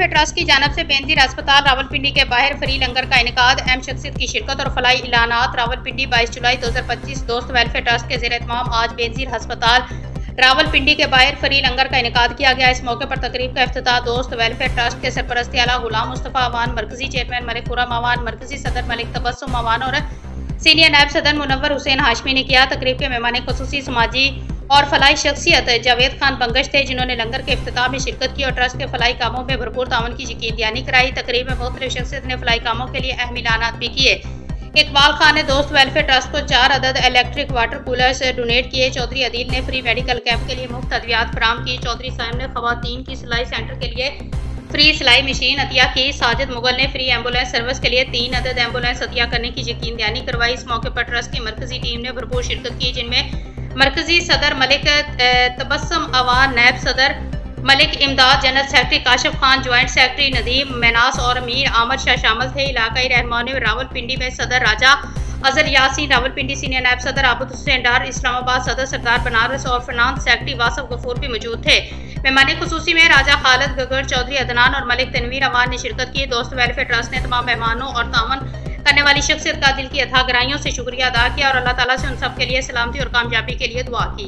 Welfare trust की जानब से बेनजीर अस्पताल रावलपिंडी के बाहर फ्री लंगर का इनेकाद, अहम शख्सियत की शिरकत और फलाई इलानात। रावलपिंडी 22 जुलाई 2025 दोस्त वेलफेयर ट्रस्ट के ज़ेर एहतमाम आज बेनजीर अस्पताल रावलपिंडी के बाहर फ्री लंगर का इनेकाद किया गया। इस मौके पर तकरीब का इफ्तिताह दोस्त वेलफेयर ट्रस्ट के सरपरस्ती आला गुलाम मुस्तफ़ा अवान, मरकजी चेयरमैन मलिक खुर्रम अवान, मरकजी सदर मलिक तबस्सुम अवान और सीनियर नायब सदर मुनव्वर हुसैन हाशमी ने किया। तकरीब के मेहमान खुसूसी समाजी और फलाई शख्सियत जावेद खान बंगश थे, जिन्होंने लंगर के इफ्तिताह में शिरकत की और ट्रस्ट के फलाई कामों में भरपूर तावन की यकीन दहानी कराई। तकरीब में मुख्तलिफ शख्सियत ने फलाई कामों के लिए अहम ऐलानात भी किए। इकबाल खान ने दोस्त वेलफेयर ट्रस्ट को 4 अदद इलेक्ट्रिक वाटर कूलर्स डोनेट किए। चौधरी अदील ने फ्री मेडिकल कैंप के लिए मुफ्त अद्वियात फराम की। चौधरी साहिब ने खवातीन की सिलाई सेंटर के लिए फ्री सिलाई मशीन अतिया की। साजिद मुगल ने फ्री एम्बुलेंस सर्विस के लिए 3 अदद एम्बुलेंस अतिया करने की यकीन दहानी करवाई। इस मौके पर ट्रस्ट की मरकजी टीम ने भरपूर शिरकत की, जिनमें मरकजी सदर मलिक तबस्सुम अवान, नायब सदर Malik Imdad, general secretary Kashif Khan, joint secretary Nadeem मेनास और मीर आमद शाह शामिल थे। इलाकाई रहनुमाओं ने रावलपिंडी में सदर राजा अजहर यासीन, रावलपिंडी सीनियर नायब सदर आबद हुसैन डार, इस्लामाबाद सदर सरदार बनारस और फाइनेंस सेक्रेटरी वासफ गफूर भी मौजूद थे। मेहमान खुसूसी में राजा खालिद गगर, चौधरी अदनान और मलिक तनवीर अवान ने शिरकत की। दोस्त वेलफेयर ट्रस्ट ने तमाम मेहमानों और तावन करने वाली शख्सियत का दिल की अथाह गहराइयों से शुक्रिया अदा किया और अल्लाह ताला से उन सब के लिए सलामती और कामयाबी के लिए दुआ की।